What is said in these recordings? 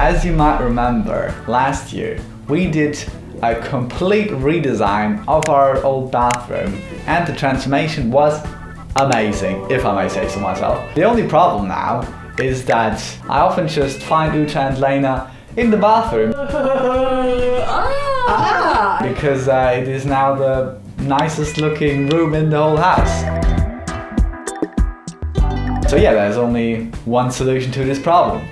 as you might remember, last year we did a complete redesign of our old bathroom and the transformation was amazing, if I may say so myself. The only problem now is that I often just find Uta and Lena in the bathroom because it is now the nicest looking room in the whole house. So yeah, there's only one solution to this problem.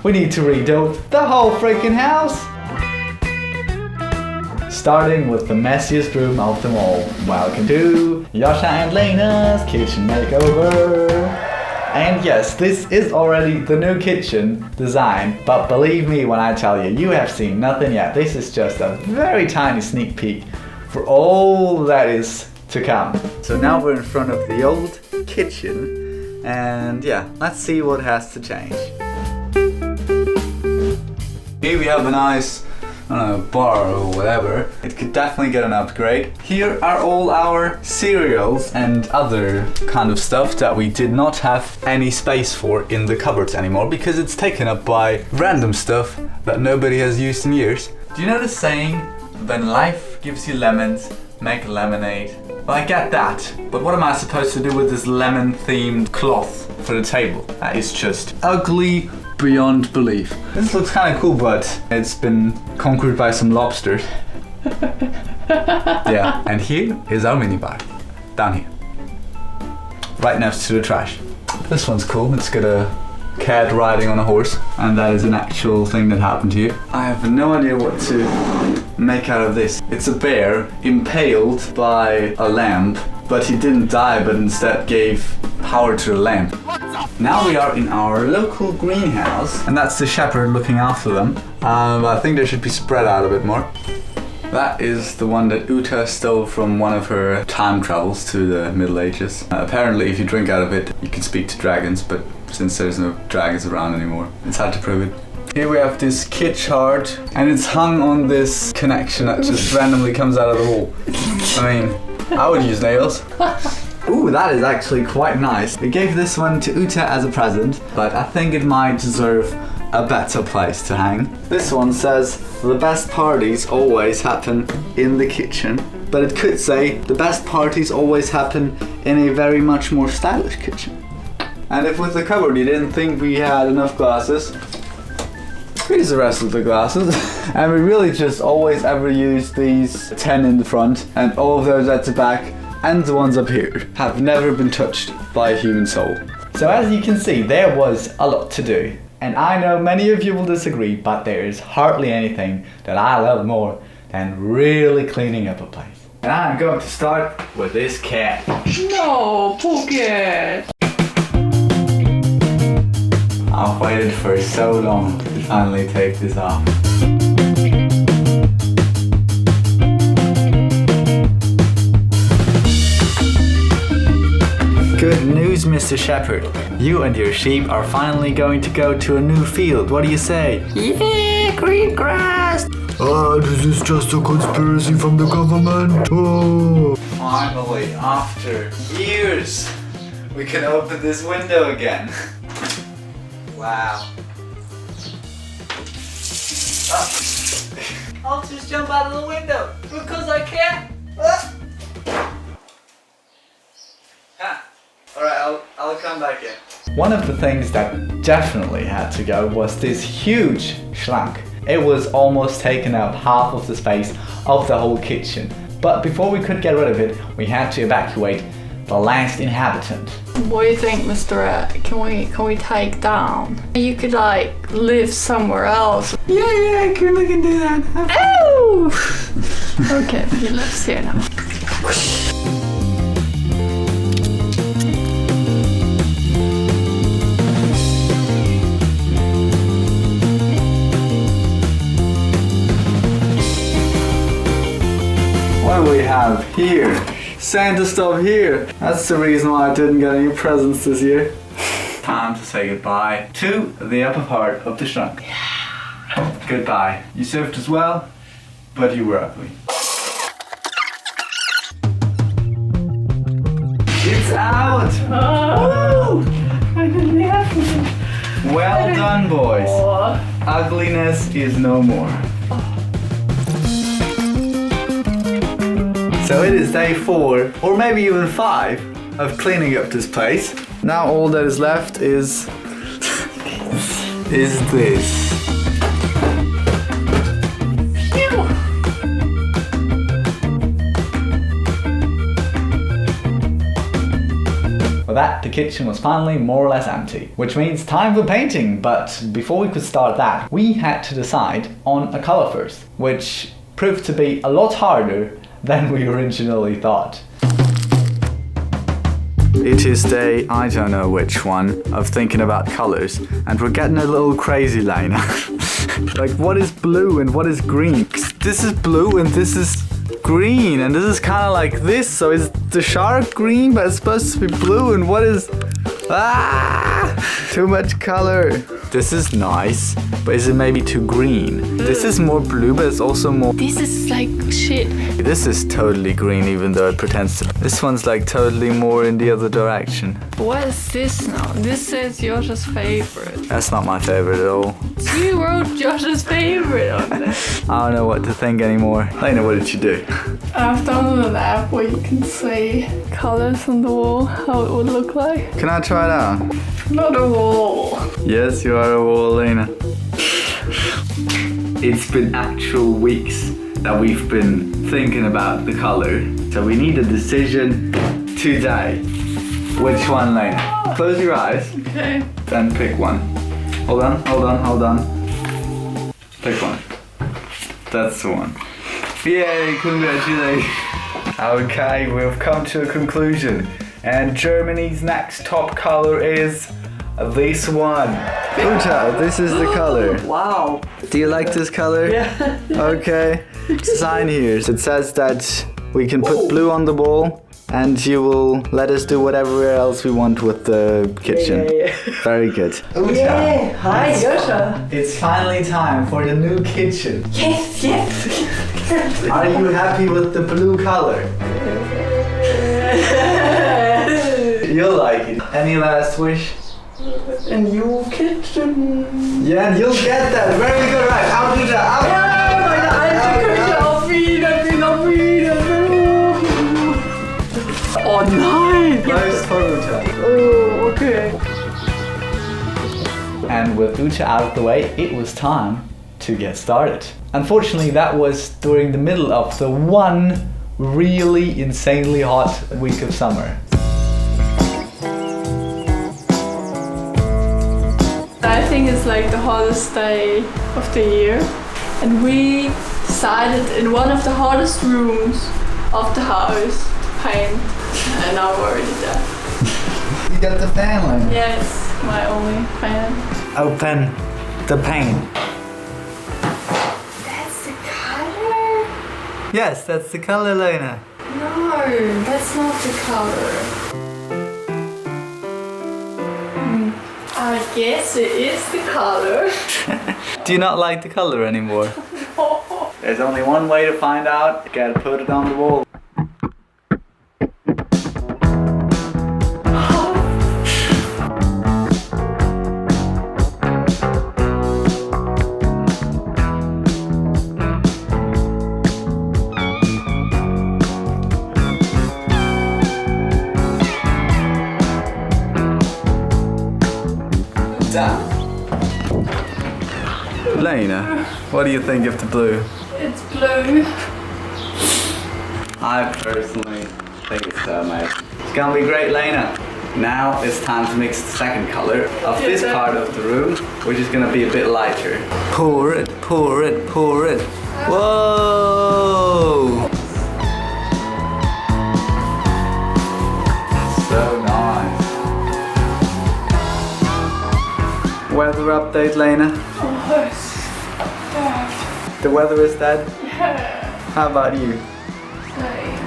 We need to redo the whole freaking house! Starting with the messiest room of them all. Welcome to Yasha and Lena's kitchen makeover! And yes, this is already the new kitchen design, but believe me when I tell you, you have seen nothing yet. This is just a very tiny sneak peek for all that is to come. So now we're in front of the old kitchen, and yeah, let's see what has to change. Here we have a nice, I don't know, bar or whatever. It could definitely get an upgrade. Here are all our cereals and other kind of stuff that we did not have any space for in the cupboards anymore because it's taken up by random stuff that nobody has used in years. Do you know the saying, when life gives you lemons, make lemonade? Well, I get that, but what am I supposed to do with this lemon themed cloth for the table? That is just ugly beyond belief. This looks kind of cool, but it's been conquered by some lobsters. Yeah, and here is our minibar. Down here. Right next to the trash. This one's cool. It's got a cat riding on a horse, and that is an actual thing that happened here. I have no idea what to make out of this. It's a bear impaled by a lamp, but he didn't die, but instead gave power to the lamp. Now we are in our local greenhouse, and that's the shepherd looking after them. I think they should be spread out a bit more. That is the one that Uta stole from one of her time travels to the Middle Ages. Apparently if you drink out of it, you can speak to dragons, but since there's no dragons around anymore, it's hard to prove it. Here we have this kit chart, and it's hung on this connection that just randomly comes out of the wall. I mean, I would use nails. Ooh, that is actually quite nice. We gave this one to Uta as a present, but I think it might deserve a better place to hang. This one says, the best parties always happen in the kitchen, but it could say, the best parties always happen in a very much more stylish kitchen. And if with the cupboard you didn't think we had enough glasses, here's the rest of the glasses. And we really just always ever use these 10 in the front, and all of those at the back, and the ones up here have never been touched by a human soul. So as you can see, there was a lot to do. And I know many of you will disagree, but there is hardly anything that I love more than really cleaning up a place. And I'm going to start with this cat. No, poor cat. I've waited for so long to finally take this off. Good news, Mr. Shepherd. You and your sheep are finally going to go to a new field. What do you say? Yeah, green grass. This is just a conspiracy from the government. Oh. Finally, after years, we can open this window again. Wow. I'll just jump out of the window because I can. Alright, I'll come back in. One of the things that definitely had to go was this huge schlank. It was almost taking up half of the space of the whole kitchen. But before we could get rid of it, we had to evacuate the last inhabitant. What do you think, Mr. Rat? Can we take down? You could like live somewhere else. Yeah, we can do that. Oh! Okay, he lives here now. What do we have here? Santa stuff here. That's the reason why I didn't get any presents this year. Time to say goodbye to the upper part of the trunk. Yeah. Goodbye. You served us well, but you were ugly. It's out! Oh. Woo! Well done, boys. Oh. Ugliness is no more. So it is day 4, or maybe even 5, of cleaning up this place. Now all that is left is this. For that, the kitchen was finally more or less empty, which means time for painting. But before we could start that, we had to decide on a color first, which proved to be a lot harder than we originally thought. It is day, I don't know which one, of thinking about colors, and we're getting a little crazy, Lena. Like, what is blue and what is green? 'Cause this is blue and this is green, and this is kind of like this, so is the shark green, but it's supposed to be blue, and what is... Too much color. This is nice, but is it maybe too green? This is more blue, but it's also more... This is like shit. This is totally green, even though it pretends to... This one's like totally more in the other direction. What is this now? This says Josh's favorite. That's not my favorite at all. You wrote Josh's favorite on there. I don't know what to think anymore. Lena, what did you do? I've downloaded an app where you can see colors on the wall, how it would look like. Can I try it out? Not a wall. Yes, you are a wall, Lena. It's been actual weeks that we've been thinking about the color. So we need a decision today. Which one, Lena? Close your eyes. Okay. Then pick one. Hold on, hold on, hold on. Pick one. That's the one. Yay, congratulations. Okay, we've come to a conclusion. And Germany's next top color is this one. Uta, this is the color. Wow. Do you like this color? Yeah. Okay. Sign here. It says that we can put blue on the wall and you will let us do whatever else we want with the kitchen. Yeah. Very good. Uta, Yeah, hi Josha. it's finally time for the new kitchen. Yes, yes. Are you happy with the blue color? You'll like it. Any last wish? A new kitchen. Yeah, and you'll get that. Very good, right? Out with that. Out. Ja, meine alte Küche auf Wiedersehen. Oh nein. Nice for Uta. Oh, okay. And with Uta out of the way, it was time to get started. Unfortunately, that was during the middle of the one really insanely hot week of summer. I think it's like the hottest day of the year. And we decided in one of the hottest rooms of the house to paint. And now we're already there. You got the fan, Lena. Yeah, it's my only fan. Open the paint. That's the color? Yes, that's the color, Lena. No, that's not the color. I guess it is the color. Do you not like the color anymore? No. There's only one way to find out. You gotta put it on the wall. Done. Lena, what do you think of the blue? It's blue. I personally think it's so amazing. It's gonna be great, Lena. Now it's time to mix the second color of this part of the room, which is gonna be a bit lighter. Pour it, pour it, pour it. Whoa! So nice. Weather update, Lena. Oh, it's bad. The weather is dead. Yeah. How about you? Same.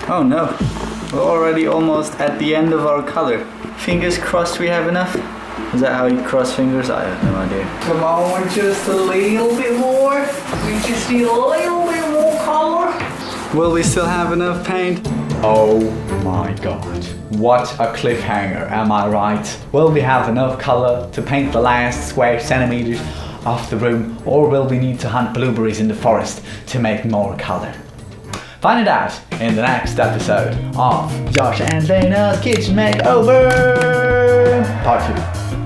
Oh no, we're already almost at the end of our color. Fingers crossed we have enough. Is that how you cross fingers? I have no idea. Come on, just a little bit more. We just need a little bit more color. Will we still have enough paint? Oh my god. What a cliffhanger, am I right? Will we have enough colour to paint the last square centimetres of the room, or will we need to hunt blueberries in the forest to make more colour? Find it out in the next episode of Josh and Lena's Kitchen Makeover Part 2.